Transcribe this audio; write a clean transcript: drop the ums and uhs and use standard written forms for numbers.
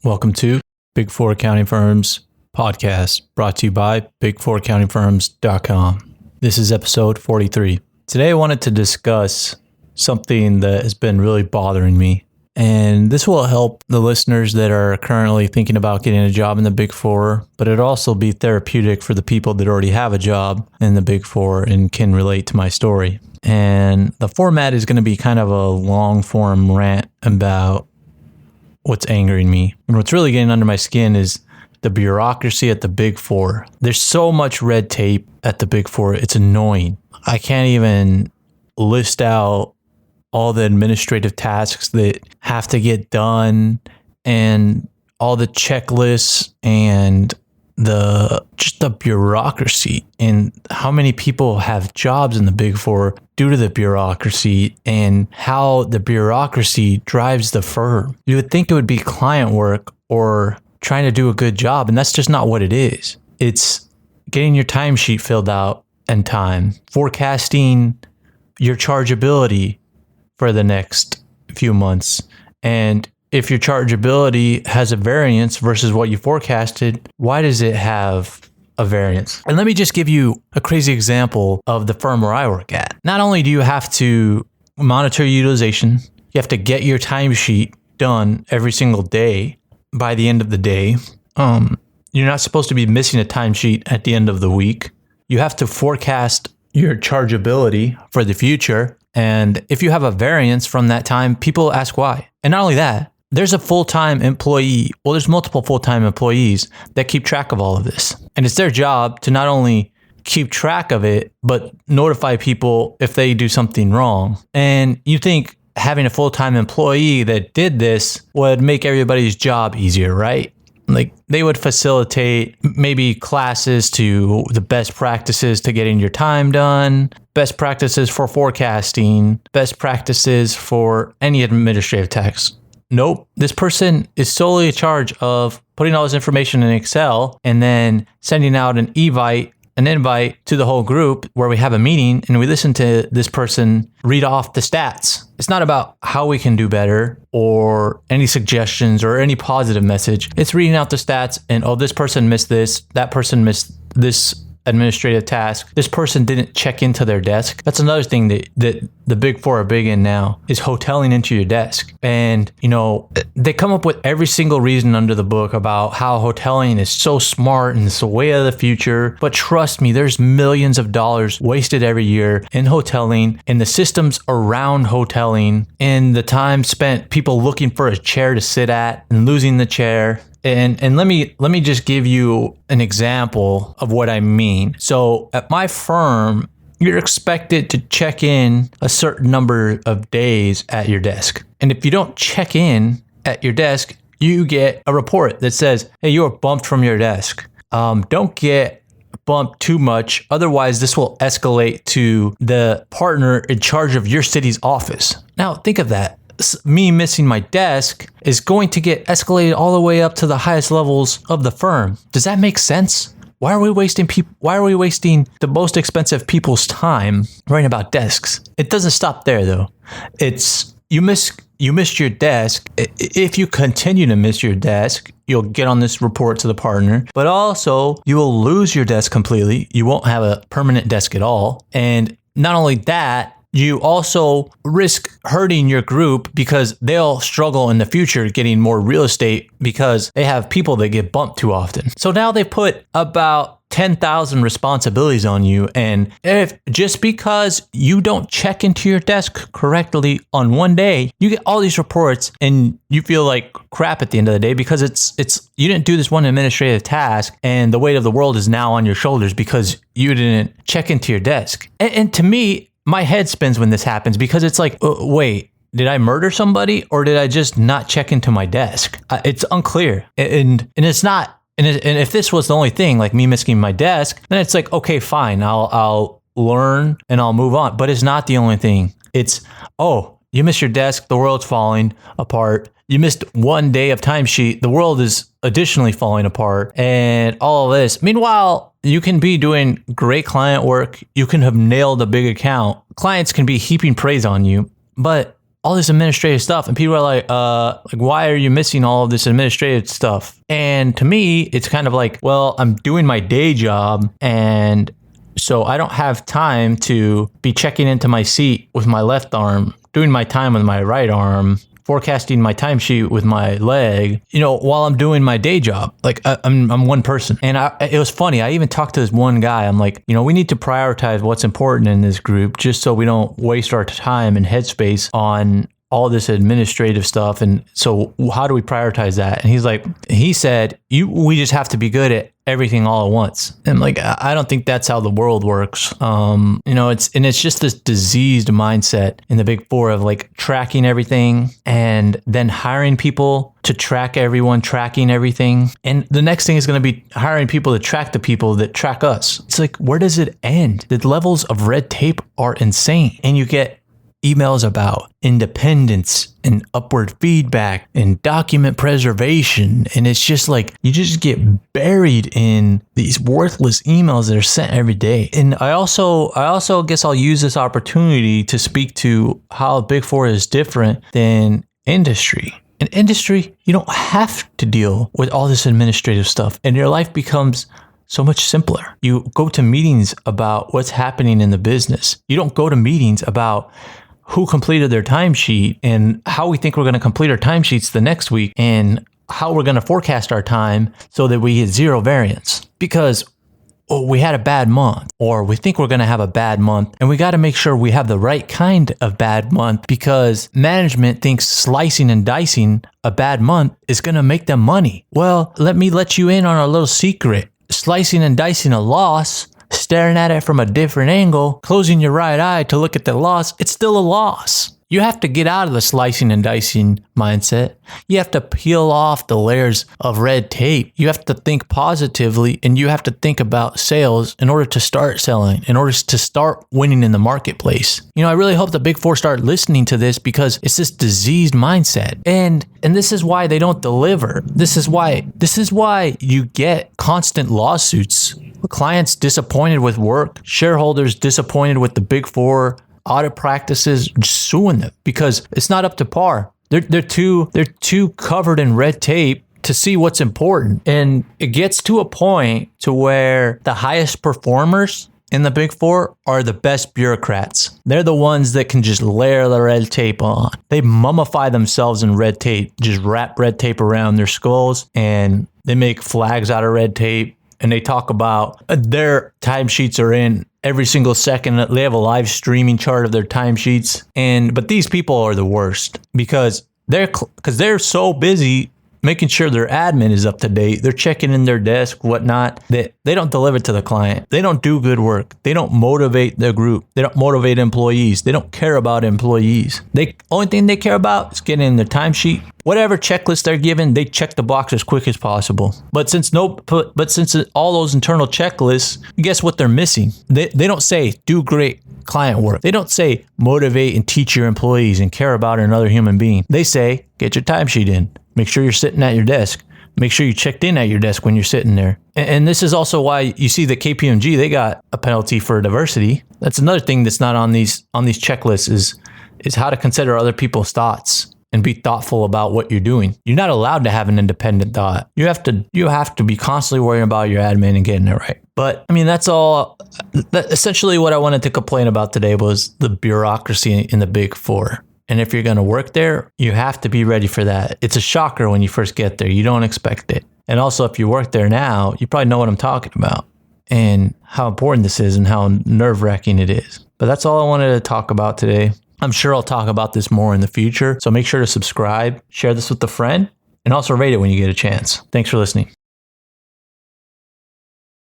Welcome to Big Four Accounting Firms podcast, brought to you by big4accountingfirms.com. This is episode 43. Today I wanted to discuss something that has been really bothering me, and this will help the listeners that are currently thinking about getting a job in the Big Four, but it'll also be therapeutic for the people that already have a job in the Big Four and can relate to my story. And the format is going to be kind of a long form rant about what's angering me. And what's really getting under my skin is the bureaucracy at the Big Four. There's so much red tape at the Big Four. It's annoying. I can't even list out all the administrative tasks that have to get done and all the checklists and the bureaucracy and how many people have jobs in the Big Four due to the bureaucracy and how the bureaucracy drives the firm. You would think it would be client work or trying to do a good job, and that's just not what it is. It's getting your timesheet filled out in time, forecasting your chargeability for the next few months, and if your chargeability has a variance versus what you forecasted, why does it have a variance? And let me just give you a crazy example of the firm where I work at. Not only do you have to monitor utilization, you have to get your timesheet done every single day by the end of the day. You're not supposed to be missing a timesheet at the end of the week. You have to forecast your chargeability for the future. And if you have a variance from that time, people ask why. And not only that, there's a full-time employee. Well, there's multiple full-time employees that keep track of all of this. And it's their job to not only keep track of it, but notify people if they do something wrong. And you think having a full-time employee that did this would make everybody's job easier, right? Like they would facilitate maybe classes to the best practices to getting your time done, best practices for forecasting, best practices for any administrative tasks. Nope. This person is solely in charge of putting all this information in Excel and then sending out an invite to the whole group where we have a meeting and we listen to this person read off the stats. It's not about how we can do better or any suggestions or any positive message. It's reading out the stats and, oh, this person missed this, that person missed this administrative task, this person didn't check into their desk. That's another thing that the Big Four are big in now is hoteling into your desk. And, they come up with every single reason under the book about how hoteling is so smart and it's the way of the future. But trust me, there's millions of dollars wasted every year in hoteling and the systems around hoteling and the time spent people looking for a chair to sit at and losing the chair. And let me just give you an example of what I mean. So at my firm, you're expected to check in a certain number of days at your desk. And if you don't check in at your desk, you get a report that says, hey, you were bumped from your desk. Don't get bumped too much. Otherwise, this will escalate to the partner in charge of your city's office. Now, think of that. Me missing my desk is going to get escalated all the way up to the highest levels of the firm. Does that make sense? Why are we wasting the most expensive people's time writing about desks? It doesn't stop there though. It's you missed your desk. If you continue to miss your desk, you'll get on this report to the partner, but also you will lose your desk completely. You won't have a permanent desk at all. And not only that, you also risk hurting your group because they'll struggle in the future getting more real estate because they have people that get bumped too often. So now they put about 10,000 responsibilities on you. And if just because you don't check into your desk correctly on one day, you get all these reports and you feel like crap at the end of the day because it's you didn't do this one administrative task and the weight of the world is now on your shoulders because you didn't check into your desk. And to me, my head spins when this happens because it's like, wait, did I murder somebody or did I just not check into my desk? It's unclear. And it's not, and if this was the only thing, like me missing my desk, then it's like, okay, fine, I'll learn and I'll move on. But it's not the only thing. It's, oh, you missed your desk, the world's falling apart. You missed one day of timesheet, the world is additionally falling apart and all of this. Meanwhile, you can be doing great client work. You can have nailed a big account. Clients can be heaping praise on you, but all this administrative stuff. And people are like, why are you missing all of this administrative stuff? And to me, it's kind of like, well, I'm doing my day job, and so I don't have time to be checking into my seat with my left arm, doing my time with my right arm, forecasting my timesheet with my leg, while I'm doing my day job. Like I'm one person. And it was funny. I even talked to this one guy. I'm like, we need to prioritize what's important in this group just so we don't waste our time and headspace on all this administrative stuff. And so how do we prioritize that? And he said, we just have to be good at everything all at once. And I'm like, I don't think that's how the world works. It's just this diseased mindset in the Big Four of like tracking everything and then hiring people to track everyone, tracking everything. And the next thing is going to be hiring people to track the people that track us. It's like, where does it end? The levels of red tape are insane. And you get emails about independence and upward feedback and document preservation. And it's just like, you just get buried in these worthless emails that are sent every day. And I also guess I'll use this opportunity to speak to how Big Four is different than industry. In industry, you don't have to deal with all this administrative stuff, and your life becomes so much simpler. You go to meetings about what's happening in the business. You don't go to meetings about who completed their timesheet and how we think we're going to complete our timesheets the next week and how we're going to forecast our time so that we get zero variance because we had a bad month, or we think we're going to have a bad month, and we got to make sure we have the right kind of bad month because management thinks slicing and dicing a bad month is going to make them money. Well, let me let you in on a little secret. Slicing and dicing a loss, staring at it from a different angle, closing your right eye to look at the loss, it's still a loss. You have to get out of the slicing and dicing mindset. You have to peel off the layers of red tape. You have to think positively, and you have to think about sales in order to start selling, in order to start winning in the marketplace. I really hope the Big Four start listening to this because it's this diseased mindset. And this is why they don't deliver. This is why you get constant lawsuits. Clients disappointed with work, shareholders disappointed with the Big Four, audit practices just suing them because it's not up to par. They're too covered in red tape to see what's important. And it gets to a point to where the highest performers in the Big Four are the best bureaucrats. They're the ones that can just layer the red tape on. They mummify themselves in red tape, just wrap red tape around their skulls, and they make flags out of red tape. And they talk about their timesheets are in every single second. They have a live streaming chart of their timesheets. But these people are the worst because they're so busy making sure their admin is up to date. They're checking in their desk, whatnot. They don't deliver to the client. They don't do good work. They don't motivate their group. They don't motivate employees. They don't care about employees. The only thing they care about is getting in their timesheet. Whatever checklist they're given, they check the box as quick as possible. But since all those internal checklists, guess what they're missing? They don't say do great client work. They don't say motivate and teach your employees and care about another human being. They say get your timesheet in. Make sure you're sitting at your desk. Make sure you checked in at your desk when you're sitting there. And this is also why you see that KPMG, they got a penalty for diversity. That's another thing that's not on these checklists is how to consider other people's thoughts and be thoughtful about what you're doing. You're not allowed to have an independent thought. You have to be constantly worrying about your admin and getting it right. But that's all. Essentially what I wanted to complain about today was the bureaucracy in the Big Four. And if you're going to work there, you have to be ready for that. It's a shocker when you first get there. You don't expect it. And also, if you work there now, you probably know what I'm talking about and how important this is and how nerve-wracking it is. But that's all I wanted to talk about today. I'm sure I'll talk about this more in the future. So make sure to subscribe, share this with a friend, and also rate it when you get a chance. Thanks for listening.